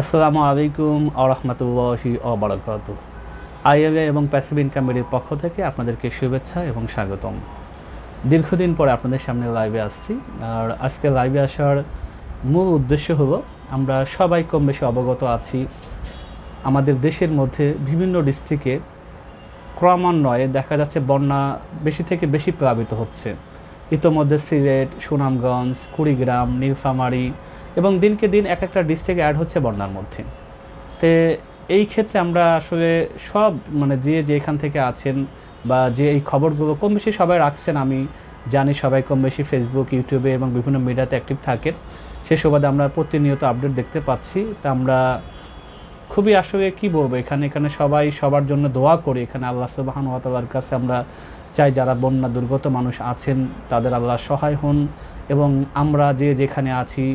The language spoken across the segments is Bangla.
আসসালামু আলাইকুম ওয়া রাহমাতুল্লাহি ওয়া বারাকাতুহু। আইএলএ এবং প্যাসিভ ইনকামের পক্ষ থেকে আপনাদেরকে শুভেচ্ছা এবং স্বাগতম। দীর্ঘদিন পরে আপনাদের সামনে লাইভে আসছি। আর আজকে লাইভে আসার মূল উদ্দেশ্য হলো, আমরা সবাই কম বেশি অবগত আছি আমাদের দেশের মধ্যে বিভিন্ন ডিস্ট্রিক্টে ক্রমান্বয়ে দেখা যাচ্ছে বন্যা বেশি থেকে বেশি প্লাবিত হচ্ছে। ইতোমধ্যে সিলেট, সুনামগঞ্জ, কুড়িগ্রাম, নীলফামারী এবং দিনকে দিন এক একটা ডিস্ট্রিক্ট অ্যাড হচ্ছে বন্যার মধ্যে। তো এই ক্ষেত্রে আমরা আসলে সব যে যেখান থেকে আছেন বা যে এই খবরগুলো কম বেশি সবাই রাখছেন, আমি জানি সবাই কম বেশি ফেসবুক, ইউটিউবে এবং বিভিন্ন মিডিয়াতে অ্যাক্টিভ থাকেন। সে সুবাদে আমরা প্রতিনিয়ত আপডেট দেখতে পাচ্ছি। তা আমরা খুবই আসলে কী বলবো, এখানে সবাই সবার জন্য দোয়া করি। এখানে আল্লাহ সুবহানাহু ওয়া তাআলার কাছে আমরা চাই যারা বন্যা দুর্গত মানুষ আছেন তাদের আল্লাহ সহায় হন, এবং আমরা যে যেখানে আছি,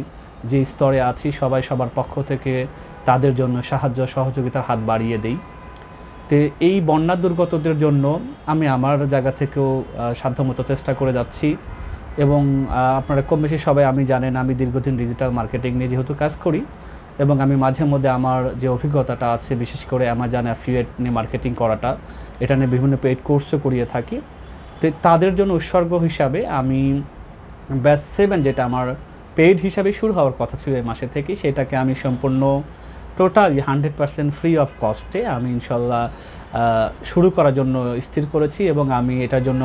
যে স্তরে আছি, সবাই সবার পক্ষ থেকে তাদের জন্য সাহায্য সহযোগিতার হাত বাড়িয়ে দেই। তো এই বন্যা দুর্গতদের জন্য আমি আমার জায়গা থেকেও সাধ্যমতো চেষ্টা করে যাচ্ছি। এবং আপনারা কম বেশি সবাই আমি জানেন, আমি দীর্ঘদিন ডিজিটাল মার্কেটিং নিয়ে যেহেতু কাজ করি, এবং আমি মাঝে মধ্যে আমার যে অভিজ্ঞতাটা আছে, বিশেষ করে অ্যামাজন অ্যাফিলিয়েট নিয়ে মার্কেটিং করাটা, এটা নিয়ে বিভিন্ন পেইড কোর্সও করিয়ে থাকি। তো তাদের জন্য উৎসর্গ হিসাবে আমি ব্যাচ 7, যেটা আমার পেইড হিসাবে শুরু হওয়ার কথা ছিল এই মাসে থেকে, সেটাকে আমি সম্পূর্ণ টোটালি 100% ফ্রি অফ কস্টে আমি ইনশাল্লাহ শুরু করার জন্য স্থির করেছি। এবং আমি এটার জন্য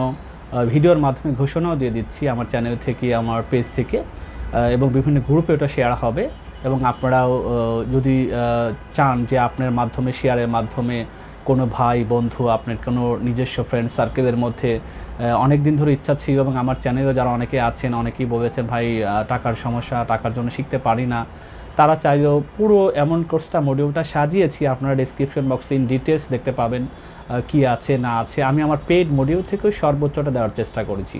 ভিডিওর মাধ্যমে ঘোষণাও দিয়ে দিচ্ছি আমার চ্যানেল থেকে, আমার পেজ থেকে, এবং বিভিন্ন গ্রুপে ওটা শেয়ার হবে। এবং আপনারাও যদি চান যে আপনার মাধ্যমে, শেয়ারের মাধ্যমে কোনো ভাই বন্ধু, আপনার কোনো নিজস্ব ফ্রেন্ড সার্কেলের মধ্যে অনেক দিন ধরে ইচ্ছা ছিল, এবং আমার চ্যানেলেও যারা অনেকে আছেন, অনেকেই বলেছেন ভাই টাকার সমস্যা, টাকার জন্য শিখতে পারি না, তারা চাইলেও পুরো এমন কোর্সটা মডিউলটা সাজিয়েছি। আপনারা ডেসক্রিপশন বক্সে ইন ডিটেলস দেখতে পাবেন কি আছে না আছে। আমি আমার পেইড মডিউল থেকেও সর্বোচ্চটা দেওয়ার চেষ্টা করেছি।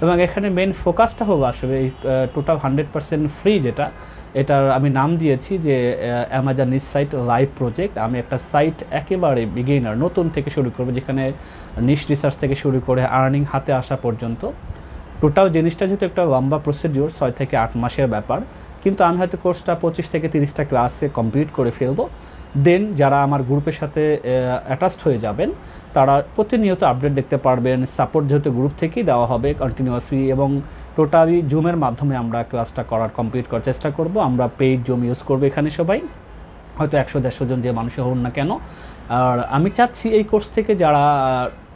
এবং এখানে মেন ফোকাসটা হলো আসলে এই টোটাল 100% ফ্রি, এটার আমি নাম দিয়েছি যে অ্যামাজন নিশ সাইট লাইভ প্রজেক্ট। আমি একটা সাইট একেবারে বিগিনার, নতুন থেকে শুরু করবো, যেখানে নিশ রিসার্চ থেকে শুরু করে আর্নিং হাতে আসা পর্যন্ত টোটাল জিনিসটা যেহেতু একটা লম্বা প্রসিডিওর, 6 থেকে 8 মাসের ব্যাপার, কিন্তু আমি হয়তো কোর্সটা 25 থেকে 30টা ক্লাসে কমপ্লিট করে ফেলবো। দেন যারা আমার গ্রুপের সাথে অ্যাটাচড হয়ে যাবেন, তারা প্রতিনিয়ত আপডেট দেখতে পারবেন। সাপোর্ট যেহেতু গ্রুপ থেকেই দেওয়া হবে কন্টিনিউয়াসলি, এবং টোটালি জুমের মাধ্যমে আমরা ক্লাসটা কমপ্লিট করার চেষ্টা করব। আমরা পেইড জুম ইউজ করবো এখানে সবাই, হয়তো 100-150 জন যে মানুষে হন না কেন। আর আমি চাচ্ছি এই কোর্স থেকে যারা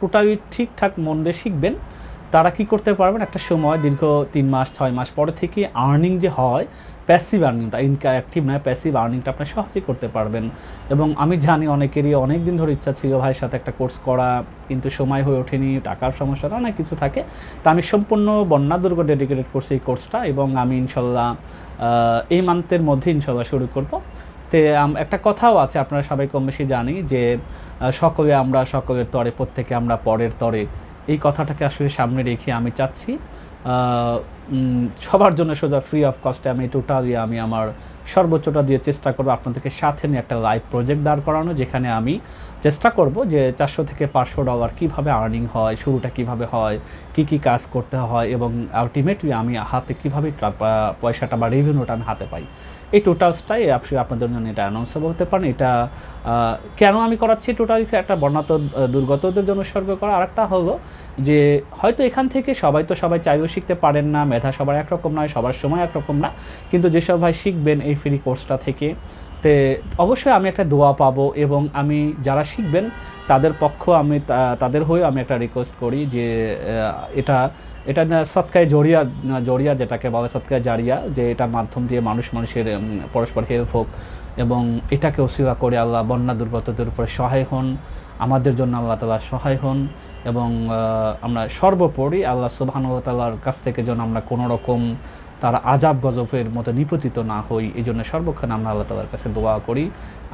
টোটালি ঠিকঠাক মন দিয়ে শিখবেন, তারা কি করতে পারবেন, একটা সময় দীর্ঘ 3 মাস 6 মাস পরে থেকে আর্নিং যে হয়, প্যাসিভ আর্নিংটা, অ্যাক্টিভ নয়, প্যাসিভ আর্নিংটা আপনি সহজেই করতে পারবেন। এবং আমি জানি অনেকেরই অনেক দিন ধরে ইচ্ছা ছিল ভাইয়ের সাথে একটা কোর্স করা, কিন্তু সময় হয়ে ওঠেনি, টাকার সমস্যা, অনেক কিছু থাকে। তা আমি সম্পূর্ণ বন্যা দুর্গ ডেডিকেটেড করছি এই কোর্সটা, এবং আমি ইনশাল্লাহ এই মান্থের মধ্যে ইনশাল্লাহ শুরু করব। তো একটা কথাও আছে, আপনারা সবাই কম বেশি জানি যে সকলের তরে, প্রত্যেকে আমরা পরের তরে। এই কথাটাকে আসলে সামনে রেখে আমি চাচ্ছি সবার জন্য সোজা ফ্রি অফ কস্টে আমি আমার সর্বোচ্চটা দিয়ে চেষ্টা করবো আপনাদেরকে সাথে নিয়ে একটা লাইভ প্রজেক্ট দাঁড় করানো, যেখানে আমি চেষ্টা করব যে $400 থেকে $500 কীভাবে আর্নিং হয়, শুরুটা কীভাবে হয়, কী কাজ করতে হয়, এবং আলটিমেটলি আমি হাতে কীভাবে পয়সাটা বা রেভিনিউটা আমি হাতে পাই। এই টোটালসটাই আপনাদের জন্য এটা অ্যানাউন্সও বলতে পারেন। এটা কেন আমি করাচ্ছি, টোটালি একটা দুর্গতদের জন্য উৎসর্গ করা। আরেকটা হলো যে হয়তো এখান থেকে সবাই চাইলেও শিখতে পারেন না, মেধা সবার একরকম নয়, সবার সময় একরকম না, কিন্তু যেসব ভাই শিখবেন এই ফ্রি কোর্সটা থেকে, তে অবশ্যই আমি একটা দোয়া পাবো। এবং আমি যারা শিখবেন তাদের তাদের হয়েও আমি একটা রিকোয়েস্ট করি যে এটা না সৎকায় জড়িয়া যেটাকে বলে, সৎকায় জারিয়া, যে এটার মাধ্যম দিয়ে মানুষের পরস্পর হেল্প হোক, এবং এটাকে ওসিলা করে আল্লাহ বন্যা দুর্গতদের উপরে সহায় হন, আমাদের জন্য আল্লাহ তাআলা সহায় হন। এবং আমরা সর্বোপরি আল্লাহ সুবহানাহু ওয়া তাআলার কাছ থেকে যেন আমরা কোনো রকম তার আযাব গজবের মতো নিপতিত না হই, এই জন্য সর্বক্ষণ আমরা আল্লাহ তাআলার কাছে দোয়া করি।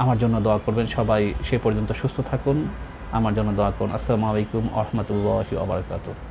আমার জন্য দোয়া করবেন সবাই। সে পর্যন্ত সুস্থ থাকুন, আমার জন্য দোয়া করুন। আসসালামু আলাইকুম ওয়া রাহমাতুল্লাহি ওয়া বারাকাতুহু।